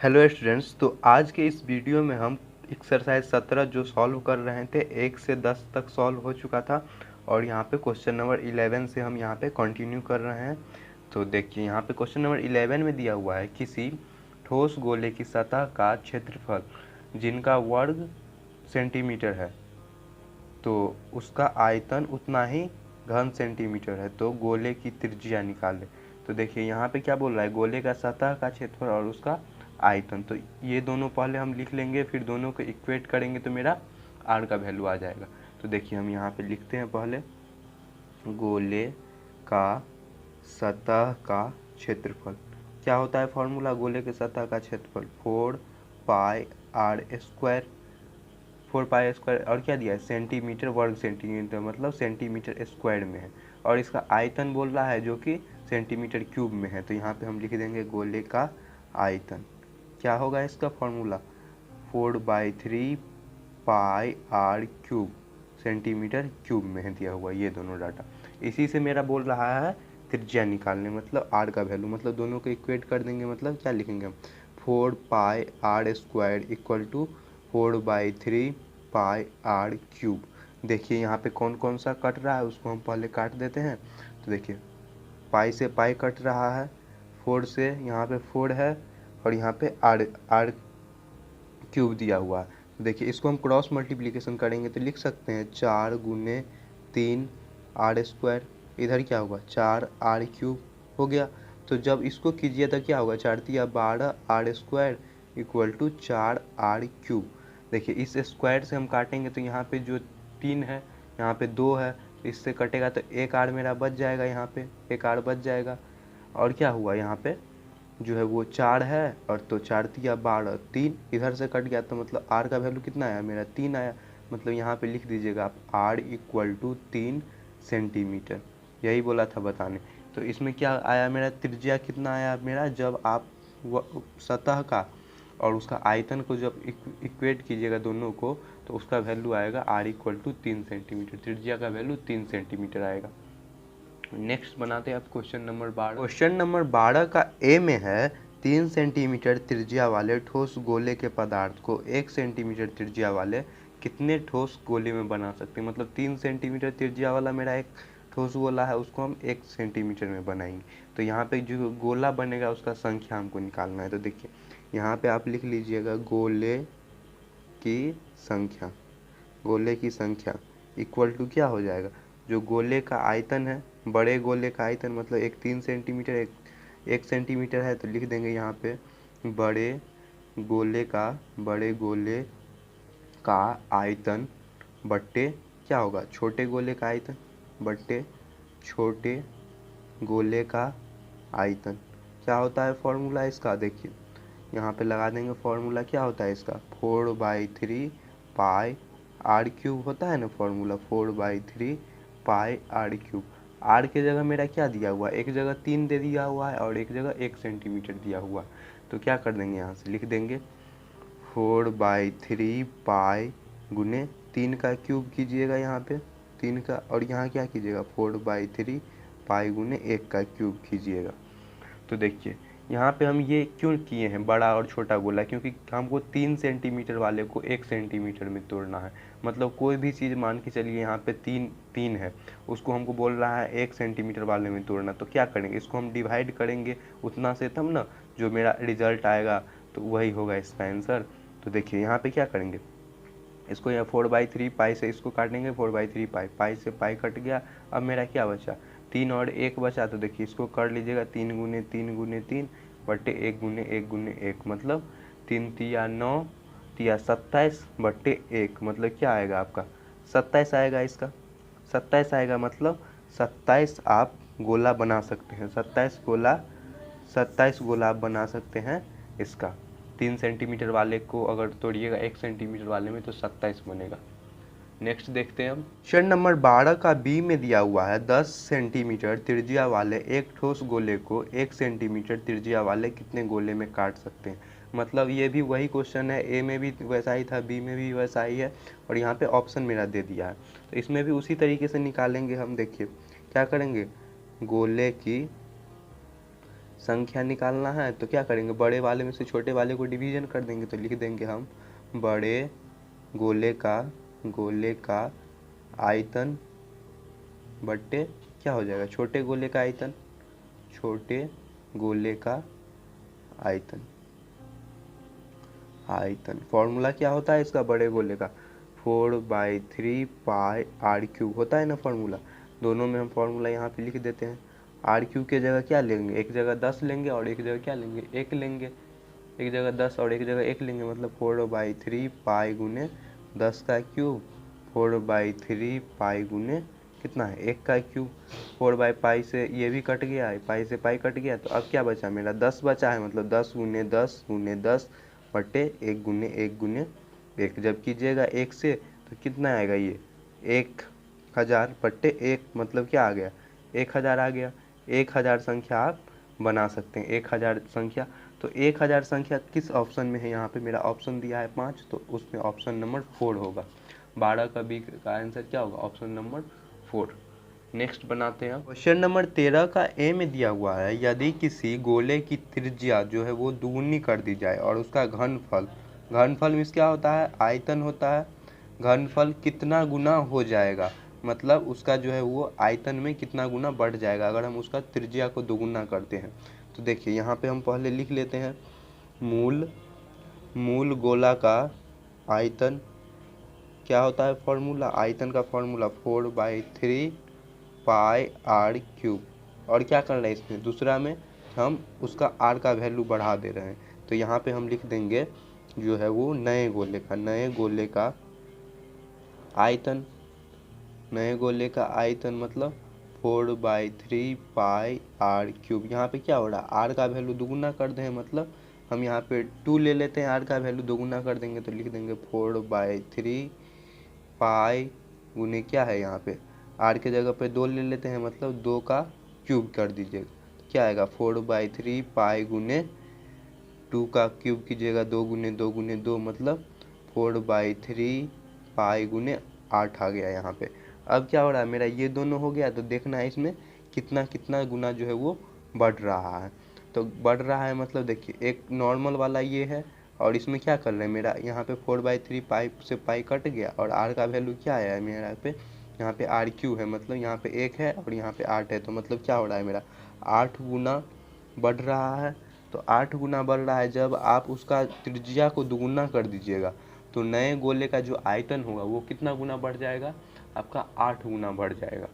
Hello students, तो आज के इस वीडियो में हम एक्सरसाइज 17 जो सॉल्व कर रहे थे 1 से 10 तक सॉल्व हो चुका था और यहाँ पे क्वेश्चन नंबर 11 से हम यहाँ पे कंटिन्यू कर रहे हैं। तो देखिए यहाँ पे क्वेश्चन नंबर 11 में दिया हुआ है किसी ठोस गोले की सतह का क्षेत्रफल जिनका वर्ग सेंटीमीटर है तो उसका आयतन उतना ही घन सेंटीमीटर है, तो गोले की त्रिज्या निकालें। तो देखिए यहाँ पे क्या बोल रहा है, गोले का सतह का क्षेत्रफल और उसका आयतन। तो ये दोनों पहले हम लिख लेंगे, फिर दोनों को इक्वेट करेंगे तो मेरा आर का वैल्यू आ जाएगा। तो देखिए हम यहाँ पे लिखते हैं पहले गोले का सतह का क्षेत्रफल। क्या होता है फॉर्मूला गोले के सतह का क्षेत्रफल, 4 pi R square. 4 pi square और क्या दिया है सेंटीमीटर वर्ग सेंटीमीटर, मतलब सेंटीमीटर स्क्वायर में है। और इसका आयतन बोल रहा है जो कि सेंटीमीटर क्यूब में है। तो यहाँ पे हम लिख देंगे गोले का आयतन। क्या होगा इसका formula, 4/3 pi are cube, centimetre cube में है दिया हुआ ये दोनों डाटा। इसी से मेरा बोल रहा है त्रिज्या निकालने, मतलब आर का वैल्यू, मतलब दोनों को इक्वेट कर देंगे। मतलब क्या लिखेंगे हम, 4 pi R square equal to 4/3 pi are cube. देखिए यहाँ पे कौन कौन सा कट रहा है उसको हम पहले काट देते हैं। तो देखिए पाई से पाई कट रहा है, 4 से यहाँ पे 4 है और यहाँ पे आर आर क्यूब दिया हुआ है। तो देखिए इसको हम क्रॉस मल्टीप्लिकेशन करेंगे तो लिख सकते हैं 4 × 3 आर स्क्वायर, इधर क्या होगा 4 आर क्यूब हो गया। तो जब इसको कीजिए तो क्या होगा, 4×3 = 12 r square equal to 4 r cube. देखिए इस स्क्वायर से हम काटेंगे तो यहाँ पे जो 3 है यहाँ पे 2 है, तो इससे कटेगा तो एक आर मेरा बच जाएगा, यहाँ पे एक आर बच जाएगा। और क्या हुआ यहाँ पे जो है वो 4 है और तो 4×3 = 12, 3 इधर से कट गया तो मतलब आर का वैल्यू कितना आया मेरा 3 आया। मतलब यहाँ पे लिख दीजिएगा आप आर इक्वल टू 3 सेंटीमीटर, यही बोला था बताने। तो इसमें क्या आया मेरा त्रिज्या कितना आया मेरा, जब आप सतह का और उसका आयतन को जब इक्वेट कीजिएगा दोनों को तो उसका वैल्यू आएगा आर इक्वल टू 3 सेंटीमीटर, त्रिज्या का वैल्यू 3 सेंटीमीटर आएगा। नेक्स्ट बनाते हैं आप क्वेश्चन नंबर 12। क्वेश्चन नंबर 12 का ए में है 3 सेंटीमीटर त्रिज्या वाले ठोस गोले के पदार्थ को 1 सेंटीमीटर त्रिज्या वाले कितने ठोस गोले में बना सकते हैं। मतलब 3 सेंटीमीटर त्रिज्या वाला मेरा एक ठोस गोला है उसको हम 1 सेंटीमीटर में बनाएंगे। तो यहाँ पे जो गोला बनेगा उसका संख्या हमको निकालना है। तो देखिए यहाँ पे आप लिख लीजिएगा गोले की संख्या, गोले की संख्या इक्वल टू क्या हो जाएगा, जो गोले का आयतन है, बड़े गोले का आयतन मतलब एक 3 सेंटीमीटर एक 1 सेंटीमीटर है तो लिख देंगे यहाँ पे बड़े गोले का आयतन बट्टे क्या होगा छोटे गोले का आयतन बट्टे छोटे गोले का आयतन। क्या होता है फॉर्मूला इसका, देखिए यहाँ पे लगा देंगे फॉर्मूला। क्या होता है इसका 4/3 पाई आर क्यूब होता है ना formula, 4/3 pi are cube. R के जगह मेरा क्या दिया हुआ है, एक जगह 3 दे दिया हुआ है और एक जगह 1 सेंटीमीटर दिया हुआ है। तो क्या कर देंगे यहाँ से लिख देंगे 4/3 पाई गुने 3 का क्यूब कीजिएगा यहाँ पे 3 का, और यहाँ क्या कीजिएगा 4/3 पाई गुने 1 का क्यूब कीजिएगा। तो देखिए यहाँ पे हम ये क्यों किए हैं बड़ा और छोटा गोला, क्योंकि हमको 3 सेंटीमीटर वाले को 1 सेंटीमीटर में तोड़ना है। मतलब कोई भी चीज़ मान के चलिए यहाँ पे 3 है, उसको हमको बोल रहा है 1 सेंटीमीटर वाले में तोड़ना। तो क्या करेंगे, इसको हम डिवाइड करेंगे उतना से तब ना जो मेरा रिजल्ट आएगा तो वही होगा इसका आंसर। तो देखिए यहाँ पे क्या करेंगे, इसको यहाँ 4/3 पाई से इसको काटेंगे 4/3 पाई, पाई से पाई कट गया। अब मेरा क्या बचा 3 और 1 बचा। तो देखिए इसको कर लीजिएगा 3 × 3 × 3 बट्टे 1 × 1 × 1, मतलब 3×3 = 9, 3 × 27 बट्टे 1, मतलब क्या आएगा आपका 27 आएगा। इसका 27 आएगा, मतलब 27 आप गोला बना सकते हैं। 27 गोला आप बना सकते हैं इसका। 3 सेंटीमीटर वाले को अगर तोड़िएगा 1 सेंटीमीटर वाले में तो 27 बनेगा। नेक्स्ट देखते हैं हम क्वेश्चन नंबर 12 का बी में दिया हुआ है 10 सेंटीमीटर त्रिज्या वाले एक ठोस गोले को 1 सेंटीमीटर त्रिज्या वाले कितने गोले में काट सकते हैं। मतलब ये भी वही क्वेश्चन है, ए में भी वैसा ही था, बी में भी वैसा ही है और यहाँ पे ऑप्शन मेरा दे दिया है। तो इसमें भी उसी तरीके से निकालेंगे हम। देखिए क्या करेंगे, गोले की संख्या निकालना है तो क्या करेंगे, बड़े वाले में से छोटे वाले को डिवीजन कर देंगे। तो लिख देंगे हम बड़े गोले का आयतन बट्टे क्या हो जाएगा, छोटे गोले का आयतन, छोटे गोले का आयतन। फॉर्मूला क्या होता है इसका, बड़े गोले का 4/3 पाई आर क्यूब होता है ना फॉर्मूला। दोनों में हम फॉर्मूला यहाँ पे लिख देते हैं। आर क्यूब के जगह क्या लेंगे, एक जगह 10 लेंगे और एक जगह क्या लेंगे, 1 लेंगे। एक जगह 10 और एक जगह 1 लेंगे, मतलब 4/3 पाई गुने 10 का क्यूब, 4/3 पाई गुने कितना है, 1 का क्यूब। 4/पाई से ये भी कट गया है, पाई से पाई कट गया, तो अब क्या बचा मेरा 10 बचा है, मतलब 10 गुने 10 गुने 10 बटे 1 गुने 1 गुने 1। जब कीजिएगा 1 से तो कितना आएगा, ये 1000 बटे 1, मतलब क्या आ गया, 1000 आ गया। 1000 संख्या आप बना सकते हैं, 1000 संख्या। तो 1000 संख्या किस ऑप्शन में है, यहाँ पे मेरा ऑप्शन दिया है 5, तो उसमें ऑप्शन नंबर 4 होगा। 12 का बी का आंसर क्या होगा, ऑप्शन नंबर 4। नेक्स्ट बनाते हैं क्वेश्चन नंबर 13 का ए में दिया हुआ है, यदि किसी गोले की त्रिज्या जो है वो दुगुनी कर दी जाए और उसका घनफल मीन्स क्या होता है, आयतन होता है। घनफल कितना गुना हो जाएगा, मतलब उसका जो है वो आयतन में कितना गुना बढ़ जाएगा अगर हम उसका त्रिज्या को दोगुना करते हैं। तो देखिए यहाँ पे हम पहले लिख लेते हैं मूल गोला का आयतन क्या होता है, फॉर्मूला, आयतन का फॉर्मूला 4/3 पाई आर क्यूब। और क्या कर रहे हैं इसमें, दूसरा में हम उसका आर का वैल्यू बढ़ा दे रहे हैं। तो यहाँ पे हम लिख देंगे जो है वो नए गोले का आयतन मतलब 4/3 पाई आर क्यूब। यहाँ पे क्या हो रहा है, आर का वैल्यू दोगुना कर दें, मतलब हम यहाँ पे 2 ले लेते हैं, आर का वैल्यू दोगुना कर देंगे तो लिख देंगे 4/3 पाई गुने क्या है, यहाँ पे आर के जगह पे 2 ले लेते हैं, मतलब 2 का क्यूब कर दीजिएगा, क्या आएगा 4/3 पाई गुने 2 का क्यूब कीजिएगा, 2 गुने 2 गुने 2, मतलब 4/3 पाई गुने 8 आ गया यहाँ पे। अब क्या हो रहा है, मेरा ये दोनों हो गया, तो देखना है इसमें कितना कितना गुना जो है वो बढ़ रहा है। तो बढ़ रहा है मतलब देखिए एक नॉर्मल वाला ये है, और इसमें क्या कर रहे हैं, मेरा यहाँ पे 4/3 पाई से पाई कट गया और आर का वैल्यू क्या आया है मेरा पे, यहाँ पे आर क्यू है, मतलब यहाँ पे 1 है और यहाँ पे 8 है, तो मतलब क्या हो रहा है मेरा 8 गुना बढ़ रहा है। तो 8 गुना बढ़ रहा है, जब आप उसका त्रिज्या को दुगुना कर दीजिएगा तो नए गोले का जो आयतन होगा वो कितना गुना बढ़ जाएगा, आपका 8 गुना बढ़ जाएगा।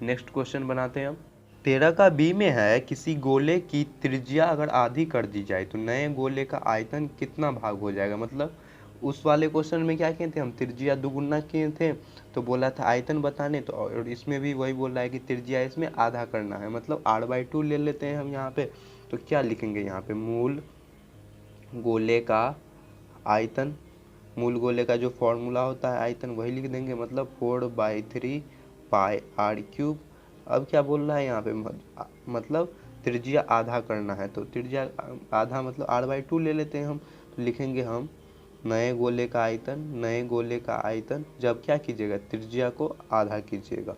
नेक्स्ट क्वेश्चन बनाते हैं हम। 13 का बी में है, किसी गोले की त्रिज्या अगर आधी कर दी जाए तो नए गोले का आयतन कितना भाग हो जाएगा। मतलब उस वाले क्वेश्चन में क्या किए थे हम, त्रिज्या दुगुना किए थे तो बोला था आयतन बताने, तो और इसमें भी वही बोल रहा है कि त्रिज्या इसमें आधा करना है, मतलब r/2 ले लेते हैं हम यहाँ पे। तो क्या लिखेंगे यहाँ पे, मूल गोले का जो फॉर्मूला होता है आयतन वही लिख देंगे, मतलब 4/3 पाई आर क्यूब। अब क्या बोल रहा है यहाँ पे, मतलब त्रिज्या आधा करना है, तो त्रिज्या आधा मतलब r/2 ले लेते हैं हम। तो लिखेंगे हम नए गोले का आयतन जब क्या कीजिएगा, त्रिज्या को आधा कीजिएगा,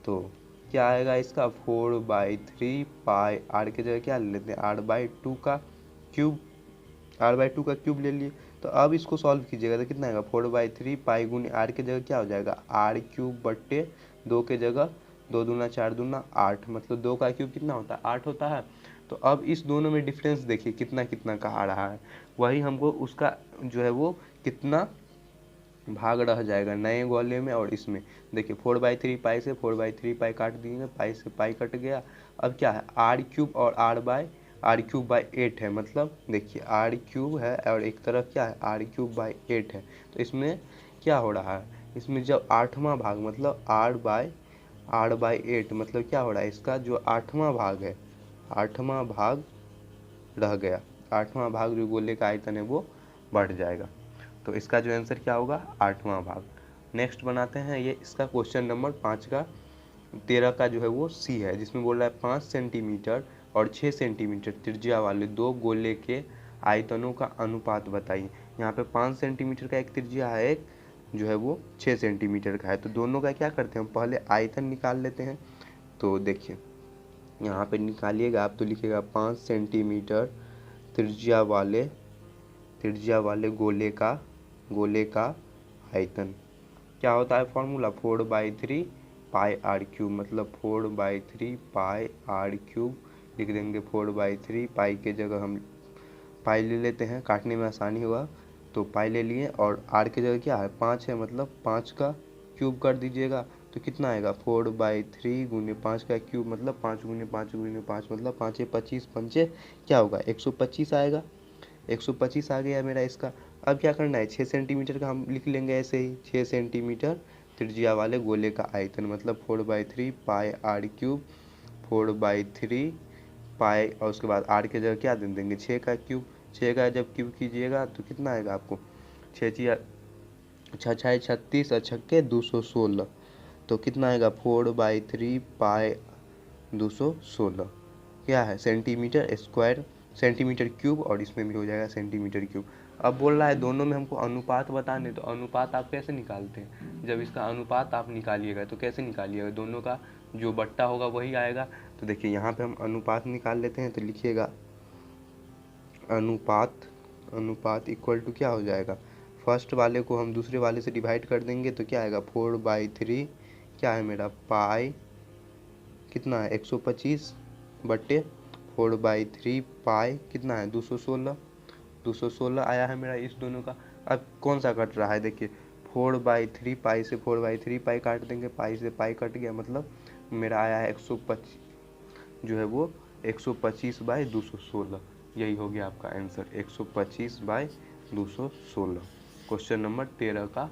तो क्या आएगा इसका 4/3 पाई आर की जगह क्या ले लेते हैं, r/2 का क्यूब ले लिए। तो अब इसको सॉल्व कीजिएगा तो कितना आएगा, 4/3 पाई गुने आर की जगह क्या हो जाएगा, आर क्यूब बट्टे 2 के जगह 2 दूना 4 दूना 8, मतलब 2 का क्यूब कितना होता है, 8 होता है। तो अब इस दोनों में डिफरेंस देखिए कितना कितना का आ रहा है, वही हमको उसका जो है वो कितना भाग रह जाएगा नए गोले में और इसमें। देखिए 4/3 पाई से 4/3 पाई काट दिए, पाई से पाई कट गया। अब क्या है, आर क्यूब और r/8 है, मतलब देखिए आर क्यूब है और एक तरफ क्या है r/8 है। तो इसमें क्या हो रहा है, इसमें जब 8वां भाग मतलब r/8 मतलब क्या हो रहा है, इसका जो 8वां भाग है, 8वां भाग रह गया, 8वां भाग जो गोले का आयतन है वो बढ़ जाएगा। तो इसका जो आंसर क्या होगा, 8वां भाग। नेक्स्ट बनाते हैं, ये इसका क्वेश्चन नंबर 5 का 13 का जो है वो सी है, जिसमें बोल रहा है 5 सेंटीमीटर और 6 सेंटीमीटर त्रिज्या वाले 2 गोले के आयतनों का अनुपात बताइए। यहाँ पे 5 सेंटीमीटर का एक त्रिज्या है, एक जो है वो 6 सेंटीमीटर का है। तो दोनों का क्या करते हैं, हम पहले आयतन निकाल लेते हैं। तो देखिए यहाँ पे निकालिएगा आप तो लिखिएगा 5 सेंटीमीटर त्रिज्या वाले गोले का आयतन। क्या होता है फॉर्मूला 4/3 पाई आर क्यूब, मतलब 4/3 पाई आर क्यूब लिख देंगे। 4/3 पाई के जगह हम पाई ले लेते हैं, काटने में आसानी होगा तो पाई ले लिए, और आर की जगह क्या है 5 है, मतलब 5 का क्यूब कर दीजिएगा तो कितना आएगा 4/3 गुने 5 का क्यूब, मतलब 5 गुने 5 गुने 5, मतलब 5 25 पंचे क्या होगा 125 आएगा। 125 आ गया मेरा इसका। अब क्या करना है 6 सेंटीमीटर का हम लिख लेंगे ऐसे ही, 6 सेंटीमीटर त्रिज्या वाले गोले का आयतन, मतलब 4/3 पाई आर क्यूब, 4/3 पाई, और उसके बाद आर के जगह क्या दे देंगे 6 का क्यूब। 6 का जब क्यूब कीजिएगा तो कितना आएगा आपको 6 छः 36 और छक्के 216, तो कितना आएगा 4/3 पाई 216 क्या है सेंटीमीटर स्क्वायर, सेंटीमीटर क्यूब, और इसमें भी हो जाएगा सेंटीमीटर क्यूब। अब बोल रहा है दोनों में हमको अनुपात बताने, तो अनुपात आप कैसे निकालते हैं, जब इसका अनुपात आप निकालिएगा तो कैसे निकालिएगा, दोनों का जो बट्टा होगा वही आएगा। तो देखिए यहाँ पे हम अनुपात निकाल लेते हैं, तो लिखिएगा अनुपात इक्वल टू क्या हो जाएगा, फर्स्ट वाले को हम दूसरे वाले से डिवाइड कर देंगे तो क्या आएगा 4/3 क्या है मेरा पाई कितना है 125 बट्टे 4/3 पाई कितना है 216 आया है मेरा इस दोनों का। अब कौन सा कट रहा है देखिए 4/3 पाई से 4/3 पाई काट देंगे, पाई से पाई कट गया, मतलब मेरा आया है 125 जो है वो 125/216, यही हो गया आपका आंसर 125/216। क्वेश्चन नंबर 13 का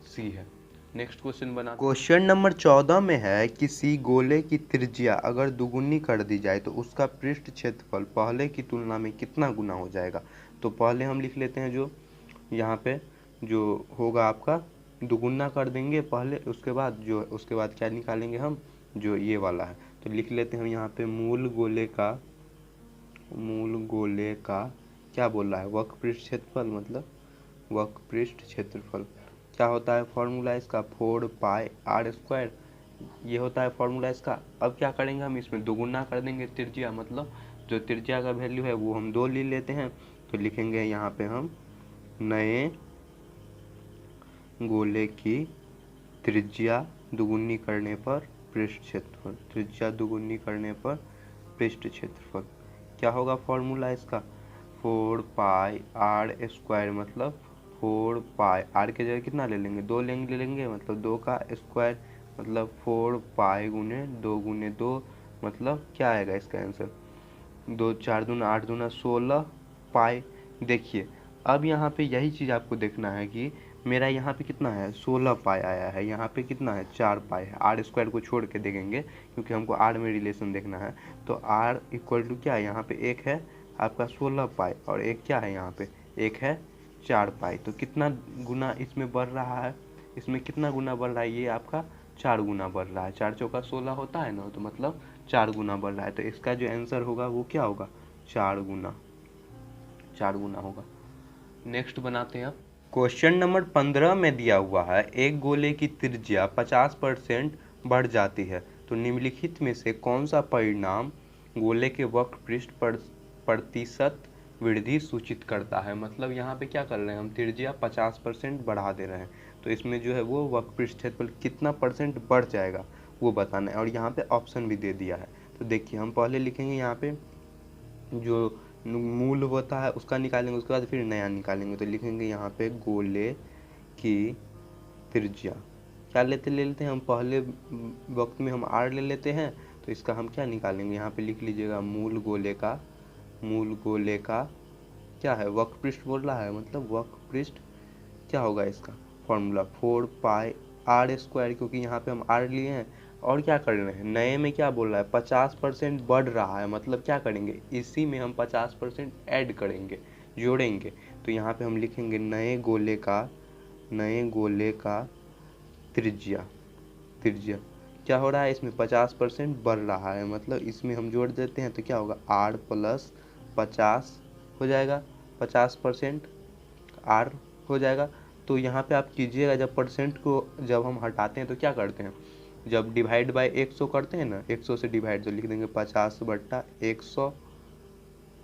सी है। नेक्स्ट क्वेश्चन बना क्वेश्चन नंबर 14 में है किसी गोले की त्रिज्या अगर दुगुनी कर दी जाए तो उसका पृष्ठ क्षेत्रफल पहले की तुलना में कितना गुना हो जाएगा। तो पहले हम लिख लेते हैं जो यहाँ पे जो होगा आपका दुगुना कर देंगे पहले, उसके बाद क्या निकालेंगे हम जो ये वाला है, तो लिख लेते हैं यहाँ पे मूल गोले का क्या बोल रहा है वक्र पृष्ठ क्षेत्रफल, मतलब वक्र पृष्ठ क्षेत्रफल क्या होता है फॉर्मूला इसका 4 पाई आर स्क्वायर, ये होता है फॉर्मूला इसका। अब क्या करेंगे हम इसमें दोगुना कर देंगे त्रिज्या, मतलब जो त्रिज्या का वैल्यू है वो हम 2 ले लेते हैं, तो लिखेंगे यहाँ पे हम नए गोले की त्रिज्या दुगुनी करने पर पृष्ठ क्षेत्रफल, त्रिज्या दुगुनी करने पर पृष्ठ क्षेत्रफल क्या होगा फॉर्मूला इसका 4 पाई आर स्क्वायर, मतलब 4 पाई आर के जगह कितना ले लेंगे 2 ले लेंगे, मतलब 2 का स्क्वायर, मतलब 4 पाई गुने 2 मतलब क्या आएगा इसका आंसर 2 4 दूना 8 दूना 16 पाई। देखिए अब यहाँ पे यही चीज़ आपको देखना है कि मेरा यहाँ पे कितना है 16 पाई आया है, यहाँ पे कितना है 4 पाई है, आर स्क्वायर को छोड़ के देखेंगे क्योंकि हमको आर में रिलेशन देखना है। तो आर इक्वल टू क्या है यहाँ पे एक है आपका 16 पाई और एक क्या है यहाँ पे एक है 4 पाई, तो कितना गुना इसमें बढ़ रहा है, इसमें कितना गुना बढ़ रहा है ये आपका 4 गुना बढ़ रहा है, 4 चौका 16 होता है ना, तो मतलब 4 गुना बढ़ रहा है, तो इसका जो आंसर होगा वो क्या होगा 4 गुना होगा। नेक्स्ट बनाते हैं क्वेश्चन नंबर 15 में दिया हुआ है एक गोले की त्रिज्या 50% बढ़ जाती है, तो निम्नलिखित में से कौन सा परिणाम गोले के वक्र पृष्ठ पर प्रतिशत वृद्धि सूचित करता है। मतलब यहाँ पे क्या कर रहे हैं हम त्रिज्या 50% बढ़ा दे रहे हैं, तो इसमें जो है वो वक्र पृष्ठ क्षेत्रफल कितना परसेंट बढ़ जाएगा वो बताना है, और यहाँ पे ऑप्शन भी दे दिया है। तो देखिए हम पहले लिखेंगे यहाँ पे जो मूल होता है उसका निकालेंगे, उसके बाद फिर नया निकालेंगे, तो लिखेंगे यहाँ पे गोले की त्रिज्या क्या ले लेते हैं हम पहले वक्त में हम आर ले लेते हैं, तो इसका हम क्या निकालेंगे यहाँ पे लिख लीजिएगा मूल गोले का क्या है वक्र पृष्ठ बोल रहा है, मतलब वक्र पृष्ठ क्या होगा इसका फॉर्मूला 4 पाई आर स्क्वायर, क्योंकि यहाँ पे हम आर लिए हैं और क्या कर रहे हैं नए में क्या बोल रहा है 50% बढ़ रहा है, मतलब क्या करेंगे इसी में हम 50% ऐड करेंगे जोड़ेंगे, तो यहाँ पे हम लिखेंगे नए गोले का त्रिज्या क्या हो रहा है इसमें 50% बढ़ रहा है, मतलब इसमें हम जोड़ देते हैं तो क्या होगा आर प्लस 50 हो जाएगा 50% आर हो जाएगा। तो यहाँ पे आप कीजिएगा जब परसेंट को जब हम हटाते हैं तो क्या करते हैं जब डिवाइड बाय 100 करते हैं ना, 100 से डिवाइड, तो लिख देंगे 50/100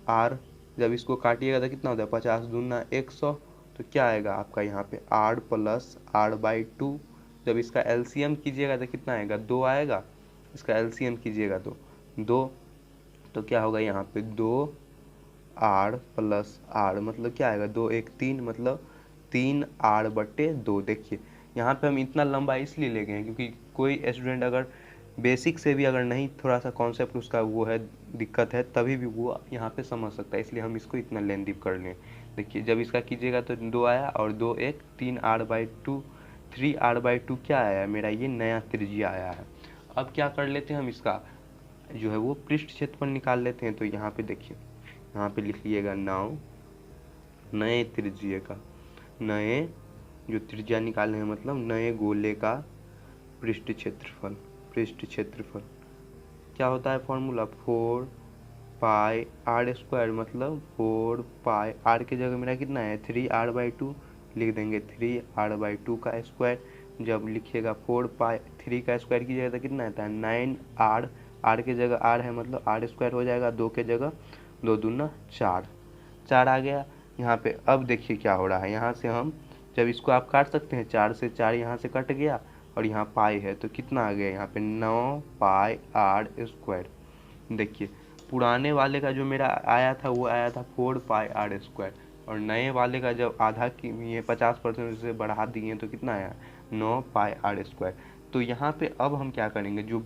आर। जब इसको काटिएगा तो कितना होता है 50 दूना 100, तो क्या आएगा आपका यहाँ पे r प्लस r/2। जब इसका एलसीएम कीजिएगा तो कितना आएगा 2 आएगा। इसका एलसीएम कीजिएगा तो 2, तो क्या होगा यहाँ पे 2r प्लस r, मतलब क्या आएगा 2 1 3, मतलब 3r/2। देखिए यहाँ पे हम इतना लंबा इसलिए ले गए हैं क्योंकि कोई स्टूडेंट अगर बेसिक से भी अगर नहीं थोड़ा सा कॉन्सेप्ट उसका वो है, दिक्कत है, तभी भी वो यहाँ पे समझ सकता है, इसलिए हम इसको इतना लेंदी कर लें। देखिए जब इसका कीजिएगा तो 2 आया और 2 1 3r/2, 3r/2 क्या आया मेरा, ये नया त्रिज्या आया है। अब क्या कर लेते हैं हम, इसका जो है वो पृष्ठ क्षेत्रफल निकाल लेते हैं। तो यहाँ पे देखिए, यहाँ पे लिख लीजिएगा 9 नए त्रिज्या का, नए जो त्रिज्या निकालने हैं मतलब नए गोले का पृष्ठ क्षेत्रफल। पृष्ठ क्षेत्रफल क्या होता है फॉर्मूला, 4πr², मतलब 4π, r की जगह मेरा कितना है 3r/2, लिख देंगे 3r/2 का स्क्वायर। जब लिखिएगा 4π, 3 का स्क्वायर कीजिएगा तो कितना आता है 9r, r की जगह r है मतलब r² हो जाएगा, 2 के जगह 2 दूना 4, 4 आ गया यहाँ पे। अब देखिए क्या हो रहा है, यहाँ से हम जब इसको आप काट सकते हैं, 4 से 4 यहाँ से कट गया और यहाँ पाई है तो कितना आ गया यहाँ पे 9πr²। देखिए पुराने वाले का जो मेरा आया था वो आया था 4πr², और नए वाले का जब आधा की ये 50% से बढ़ा दिए तो कितना आया 9πr²। तो यहाँ पे अब हम क्या करेंगे, जो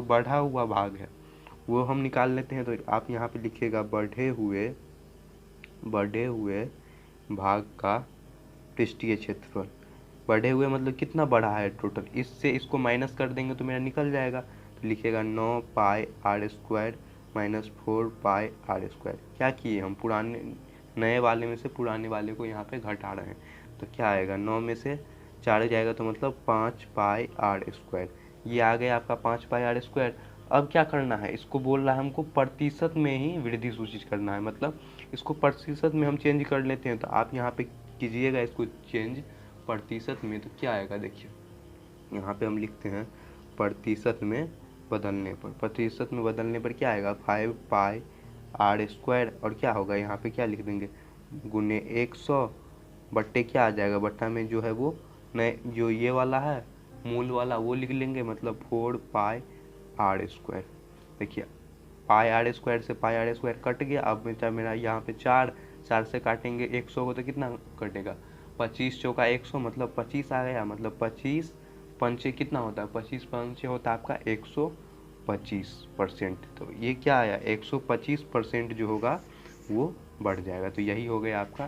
बढ़ा हुआ भाग है वो हम निकाल लेते हैं। तो आप यहाँ पे लिखिएगा बढ़े हुए भाग का पृष्ठीय क्षेत्रफल। बढ़े हुए मतलब कितना बढ़ा है टोटल, इससे इसको माइनस कर देंगे तो मेरा निकल जाएगा। तो लिखिएगा 9πr² माइनस 4πr²। क्या किए हम, नए वाले में से पुराने वाले को यहाँ पे घटा रहे हैं। तो क्या आएगा 9 में से 4 जाएगा तो मतलब 5πr²। ये आ गया आपका 5πr²। अब क्या करना है, इसको बोल रहा है हमको प्रतिशत में ही वृद्धि सूचित करना है, मतलब इसको प्रतिशत में हम चेंज कर लेते हैं। तो आप यहाँ पे कीजिएगा इसको चेंज प्रतिशत में, तो क्या आएगा देखिए, यहाँ पे हम लिखते हैं प्रतिशत में बदलने पर क्या आएगा 5πr², और क्या होगा यहाँ पे क्या लिख देंगे गुने 100 बट्टे क्या आ जाएगा, बट्टा में जो है वो नए जो ये वाला है मूल वाला वो लिख लेंगे, मतलब 4πr²। देखिए πr² से πr² कट गया। अब बेटा मेरा यहाँ पे 4 से काटेंगे 100 को तो कितना कटेगा 25 चौका 100, मतलब 25 आ गया, मतलब 25 पंचे कितना होता है 25 पंचे होता है आपका 125%। तो ये क्या आया 125% जो होगा वो बढ़ जाएगा। तो यही हो गया आपका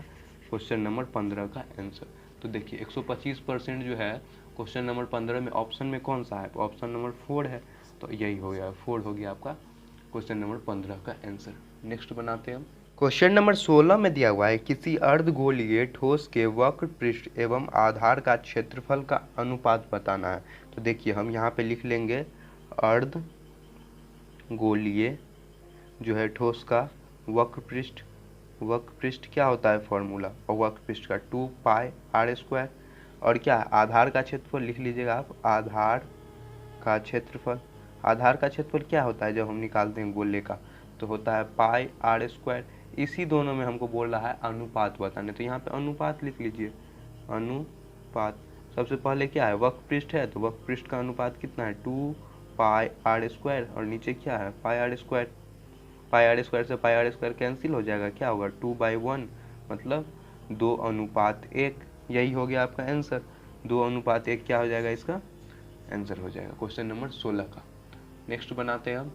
क्वेश्चन नंबर 15 का आंसर। तो देखिए 125% जो है क्वेश्चन नंबर 15 में ऑप्शन में कौन सा है, ऑप्शन नंबर 4 है। तो यही हो गया 4 हो गया आपका क्वेश्चन नंबर 15 का आंसर। नेक्स्ट बनाते हैं हम। क्वेश्चन नंबर 16 में दिया हुआ है किसी अर्धगोलीय ठोस के वक्र पृष्ठ एवं आधार का क्षेत्रफल का अनुपात बताना है। तो देखिए हम यहाँ पे लिख लेंगे अर्धगोलीय जो है ठोस का वक्र पृष्ठ क्या होता है फॉर्मूला, और वक्र पृष्ठ का 2πr², और क्या आधार का क्षेत्रफल लिख लीजिएगा आप, आधार का क्षेत्रफल क्या होता है जब हम निकालते हैं गोले का, तो होता है πr²। इसी दोनों में हमको बोल रहा है अनुपात बताने, तो यहाँ पे अनुपात लिख लीजिए। अनुपात सबसे पहले क्या है वक्र पृष्ठ है, तो वक्र पृष्ठ का अनुपात कितना है 2πr², और नीचे क्या है πr²। πr² से πr² कैंसिल हो जाएगा, क्या होगा 2/1, मतलब 2:1। यही हो गया आपका आंसर, 2:1 क्या हो जाएगा इसका आंसर हो जाएगा क्वेश्चन नंबर 16 का। नेक्स्ट बनाते हैं हम।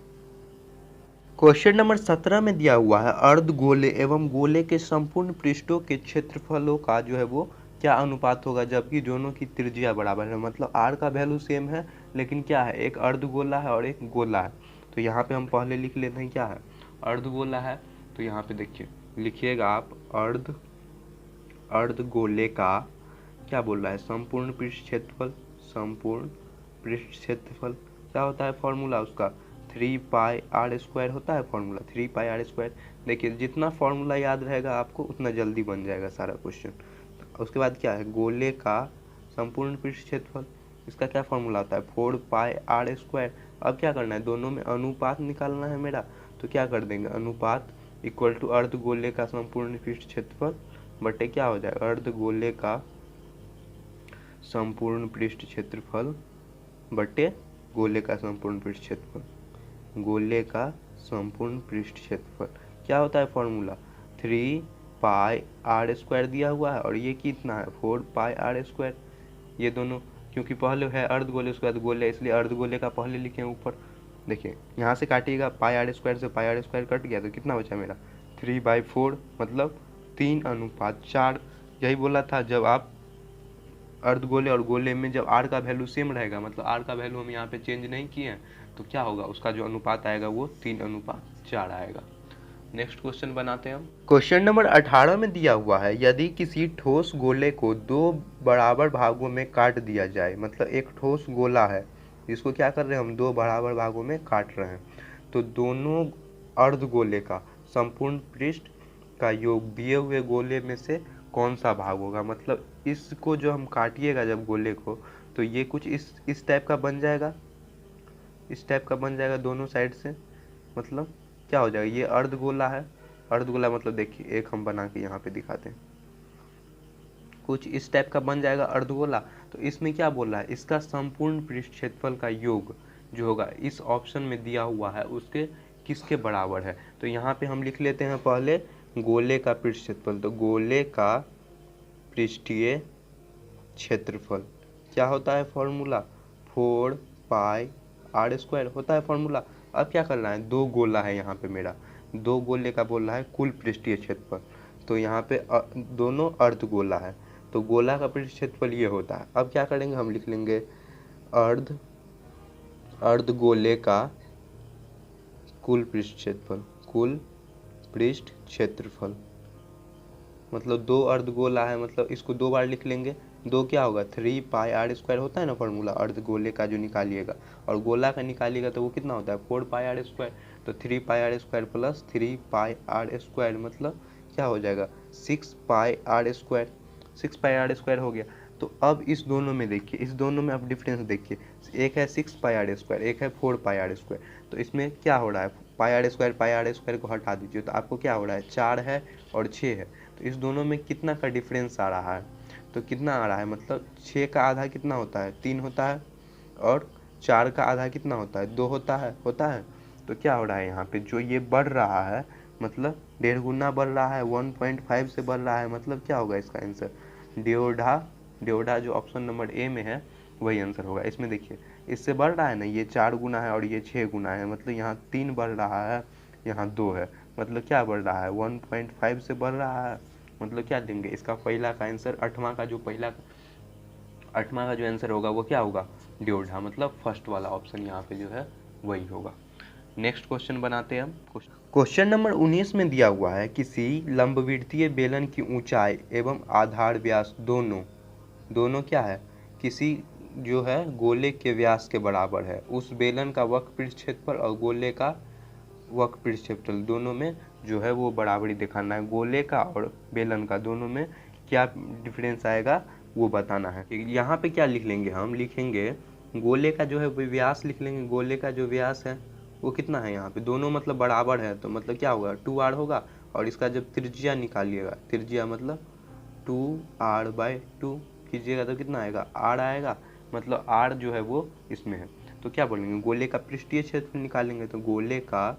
क्वेश्चन नंबर 17 में दिया हुआ है अर्धगोले एवं गोले के संपूर्ण पृष्ठों के क्षेत्रफलों का जो है वो क्या अनुपात होगा जबकि दोनों की त्रिज्या बराबर है। मतलब r का वैल्यू सेम है लेकिन क्या है एक अर्धगोला है और एक गोला है। तो यहाँ पे हम पहले लिख लेते हैं क्या है अर्धगोला है, तो यहाँ पे देखिए लिखिएगा आप अर्धगोले का क्या बोल रहा है संपूर्ण पृष्ठ क्षेत्रफल क्या होता है फॉर्मूला उसका 3πr² होता है फॉर्मूला 3πr²। देखिए जितना फॉर्मूला याद रहेगा आपको उतना जल्दी बन जाएगा सारा क्वेश्चन। उसके बाद क्या है गोले का संपूर्ण पृष्ठ क्षेत्रफल, इसका क्या फॉर्मूला आता है 4πr²। अब क्या करना है, दोनों में अनुपात निकालना है मेरा। तो क्या कर देंगे, अनुपात इक्वल टू अर्धगोले का संपूर्ण पृष्ठ क्षेत्रफल बटे क्या हो जाएगा, अर्धगोले का संपूर्ण पृष्ठ क्षेत्रफल बटे गोले का संपूर्ण पृष्ठ क्षेत्रफल। गोले का संपूर्ण पृष्ठ क्षेत्रफल क्या होता है फॉर्मूला, 3πr² दिया हुआ है और ये कितना है 4πr²। ये दोनों क्योंकि पहले है अर्धगोले उसके बाद गोले, इसलिए अर्धगोले का पहले लिखे ऊपर। देखिए यहाँ से काटिएगा, πr² से πr² कट गया तो कितना बचा मेरा 3/4, मतलब 3:4। यही बोला था, जब आप अर्धगोले और गोले में जब r का वैल्यू सेम रहेगा, मतलब r का वैल्यू हम यहाँ पे चेंज नहीं किए हैं, तो क्या होगा, उसका जो अनुपात आएगा वो 3:4 आएगा। नेक्स्ट क्वेश्चन बनाते हैं हम। क्वेश्चन नंबर 18 में दिया हुआ है, यदि किसी ठोस गोले को 2 बराबर भागों में काट दिया जाए, मतलब एक ठोस गोला है जिसको क्या कर रहे हैं हम 2 बराबर भागों में काट रहे हैं, तो दोनों अर्धगोले का संपूर्ण पृष्ठ का योग दिए हुए गोले में से कौन सा भाग होगा। मतलब इसको जो हम काटिएगा जब गोले को, तो ये कुछ इस टाइप का बन जाएगा, इस टाइप का बन जाएगा दोनों साइड से। मतलब क्या हो जाएगा, ये अर्धगोला है, अर्धगोला मतलब देखिए एक हम बना के यहाँ पे दिखाते हैं, कुछ इस टाइप का बन जाएगा अर्धगोला। तो इसमें क्या बोल रहा है, इसका संपूर्ण पृष्ठ क्षेत्रफल का योग जो होगा इस ऑप्शन में दिया हुआ है उसके किसके बराबर है। तो यहाँ पे हम लिख लेते हैं पहले गोले का पृष्ठ क्षेत्रफल। तो गोले का पृष्ठीय क्षेत्रफल क्या होता है फॉर्मूला, 4πr² होता है फॉर्मूला। अब क्या करना है, 2 गोला है यहाँ पे मेरा, 2 गोले का बोल रहा है कुल पृष्ठीय क्षेत्रफल। तो यहाँ पे दोनों अर्धगोला है, तो गोला का पृष्ठ क्षेत्रफल ये होता है। अब क्या करेंगे, हम लिख लेंगे अर्धगोले का कुल पृष्ठ क्षेत्रफल, कुल पृष्ठ क्षेत्रफल। मतलब 2 अर्धगोला है, मतलब इसको 2 बार लिख लेंगे। 2 क्या होगा 3πr² होता है ना फॉर्मूला, अर्धगोले का जो निकालिएगा और गोला का निकालिएगा तो वो कितना होता है 4πr²। तो 3πr² प्लस 3πr² मतलब क्या हो जाएगा 6πr², 6πr² हो गया। तो अब इस दोनों में देखिए, इस दोनों में अब डिफरेंस देखिए, एक है 6πr², एक है 4πr²। तो इसमें क्या हो रहा है, πr² को हटा दीजिए तो आपको क्या हो रहा है 4 है और 6 है। तो इस दोनों में कितना का डिफरेंस आ रहा है, तो कितना आ रहा है, मतलब 6 का आधा कितना होता है 3 होता है, और 4 का आधा कितना होता है 2 होता है। तो क्या हो रहा है यहाँ पे जो ये बढ़ रहा है, मतलब 1.5 गुना बढ़ रहा है, 1.5 से बढ़ रहा है, मतलब क्या होगा इसका आंसर डेढ़ा जो ऑप्शन नंबर ए में है वही आंसर होगा। इसमें देखिए इससे बढ़ रहा है ना, ये 4 गुना है और ये 6 गुना है, मतलब यहाँ 3 बढ़ रहा है, यहाँ 2 है, मतलब क्या बढ़ रहा है 1.5 से बढ़ रहा है। मतलब क्या देंगे, इसका पहला का आंसर 8वां का जो आंसर होगा वो क्या होगा डेढ़ा, मतलब फर्स्ट वाला ऑप्शन यहाँ पे जो है वही होगा। नेक्स्ट क्वेश्चन बनाते हैं हम। क्वेश्चन नंबर 19 में दिया हुआ है, किसी लंबवृत्तीय बेलन की ऊंचाई एवं आधार व्यास दोनों क्या है, किसी जो है गोले के व्यास के बराबर है। उस बेलन का वक्र पृष्ठ क्षेत्रफल और गोले का वक्र पृष्ठ क्षेत्रफल दोनों में जो है वो बराबरी दिखाना है। गोले का और बेलन का दोनों में क्या डिफरेंस आएगा वो बताना है। यहाँ पे क्या लिख लेंगे, हम लिखेंगे गोले का जो है व्यास लिख लेंगे, गोले का जो व्यास है वो कितना है, यहाँ पे दोनों मतलब बराबर है, तो मतलब क्या होगा 2r होगा। और इसका जब त्रिज्या निकालिएगा, त्रिज्या मतलब 2r/2 कीजिएगा तो कितना आएगा r आएगा, मतलब r जो है वो इसमें है। तो क्या बोलेंगे, गोले का पृष्ठीय क्षेत्रफल निकालेंगे। तो गोले का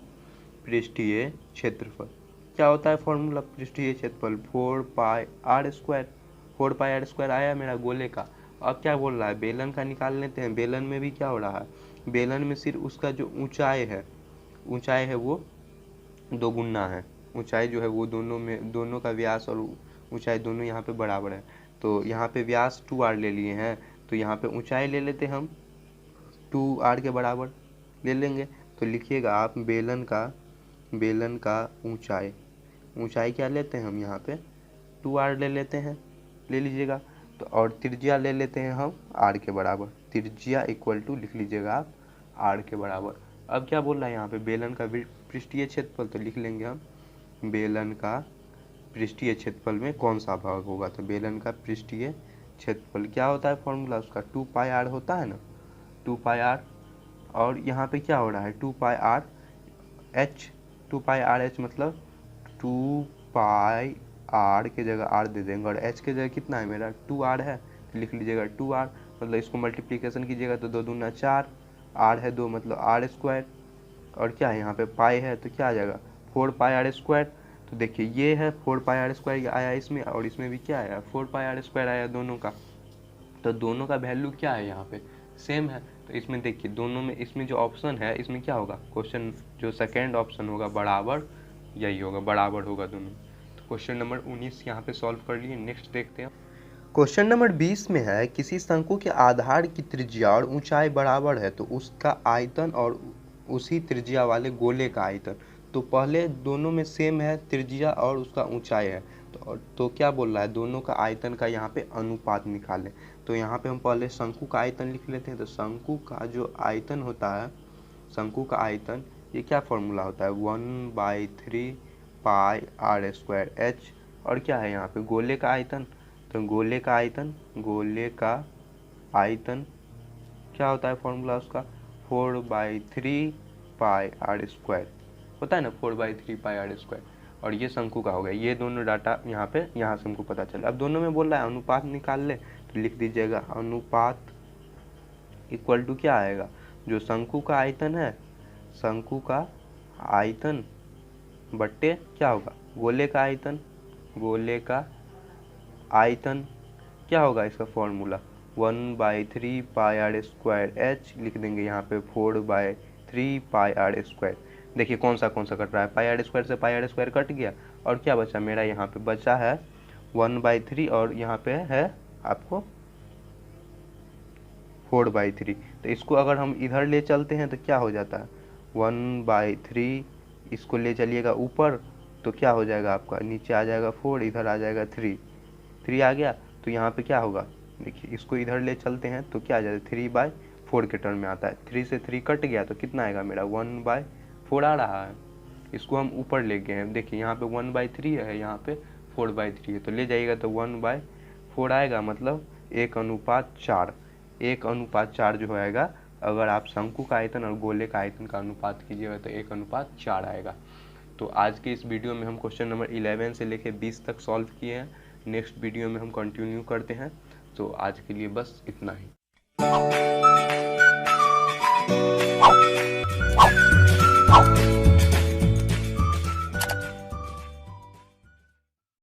पृष्ठीय क्षेत्रफल क्या होता है फॉर्मूला, पृष्ठीय क्षेत्रफल 4πr², 4πr² आया मेरा गोले का। अब क्या बोल रहा है, बेलन का निकाल लेते हैं। बेलन में भी क्या हो रहा है, बेलन में सिर्फ उसका जो ऊंचाई है वो 2 गुना है, ऊंचाई जो है वो दोनों का व्यास और ऊंचाई दोनों यहाँ पे बराबर है। तो यहाँ पे व्यास 2r ले लिए हैं, तो यहाँ पे ऊंचाई ले लेते हम 2r के बराबर ले लेंगे। तो लिखिएगा आप बेलन का ऊंचाई क्या लेते हैं हम, यहाँ पे 2r ले लेते हैं, ले लीजिएगा। तो और त्रिज्या ले लेते हैं हम r के बराबर, त्रिज्या इक्वल टू लिख लीजिएगा आप r के बराबर। अब क्या बोल रहा है यहाँ पे, बेलन का पृष्ठीय क्षेत्रफल, तो लिख लेंगे हम बेलन का पृष्ठीय क्षेत्रफल में कौन सा भाग होगा। तो बेलन का पृष्ठीय क्षेत्रफल क्या होता है फॉर्मूला उसका, 2πr होता है ना, 2πr। और यहाँ पे क्या हो रहा है 2πr h, 2πrh मतलब 2πr के जगह r दे देंगे, और h के जगह कितना है मेरा 2r है, तो लिख लीजिएगा 2r। मतलब इसको मल्टीप्लिकेशन कीजिएगा तो 2 दूना 4, r है 2 मतलब r स्क्वायर, और क्या है यहाँ पे पाई है तो क्या आ जाएगा 4πr स्क्वायर। तो देखिए ये है 4πr स्क्वायर आया इसमें, और इसमें भी क्या आया 4πr स्क्वायर आया दोनों का। तो दोनों का वैल्यू क्या है यहाँ पे सेम है। तो इसमें देखिए दोनों में, इसमें जो ऑप्शन है इसमें क्या होगा, क्वेश्चन जो सेकेंड ऑप्शन होगा बराबर, यही होगा, बराबर होगा दोनों। तो क्वेश्चन नंबर 19 यहाँ पे सॉल्व कर लिए। नेक्स्ट देखते हैं। क्वेश्चन नंबर 20 में है किसी शंकु के आधार की त्रिज्या और ऊंचाई बराबर है तो उसका आयतन और उसी त्रिज्या वाले गोले का आयतन। तो पहले दोनों में सेम है त्रिज्या और उसका ऊंचाई है, तो क्या बोल रहा है दोनों का आयतन का यहाँ पे अनुपात निकालें। तो यहाँ पे हम पहले शंकु का आयतन लिख लेते हैं। तो शंकु का जो आयतन होता है, शंकु का आयतन, ये क्या फॉर्मूला होता है 1/3πr²h। और क्या है यहाँ पे गोले का आयतन, तो गोले का आयतन, गोले का आयतन क्या होता है फॉर्मूला उसका 4/3πr² होता है ना, 4/3πr²। और ये शंकु का हो गया। ये दोनों डाटा यहाँ पे, यहाँ से हमको पता चला। अब दोनों में बोल रहा है अनुपात निकाल ले, तो लिख दीजिएगा अनुपात इक्वल टू क्या आएगा, जो शंकु का आयतन है, शंकु का आयतन बट्टे क्या होगा गोले का आयतन, गोले का आयतन क्या होगा इसका फॉर्मूला 1/3πr²h लिख देंगे यहाँ पे 4/3πr²। देखिए कौन सा कट रहा है, πr² से πr² कट गया, और क्या बचा मेरा यहाँ पे बचा है 1/3, और यहाँ पे है आपको 4/3। तो इसको अगर हम इधर ले चलते हैं तो क्या हो जाता है 1/3, इसको ले चलिएगा ऊपर तो क्या हो जाएगा आपका, नीचे आ जाएगा 4, इधर आ जाएगा 3 आ गया। तो यहाँ पे क्या होगा, देखिए इसको इधर ले चलते हैं तो क्या आ जाता है 3/4 के टर्म में आता है। 3 से 3 कट गया तो कितना आएगा मेरा 1/4 आ रहा है। इसको हम ऊपर ले गए हैं, देखिए यहाँ पे 1/3 है, यहाँ पे 4/3 है, तो ले जाइएगा तो 1/4 आएगा, मतलब 1:4। 1:4 जो आएगा, अगर आप शंकु का आयतन और गोले का आयतन का अनुपात कीजिएगा तो 1:4 आएगा। तो आज के इस वीडियो में हम क्वेश्चन नंबर 11 से लेकर 20 तक सॉल्व किए हैं। नेक्स्ट वीडियो में हम कंटिन्यू करते हैं। तो आज के लिए बस इतना ही।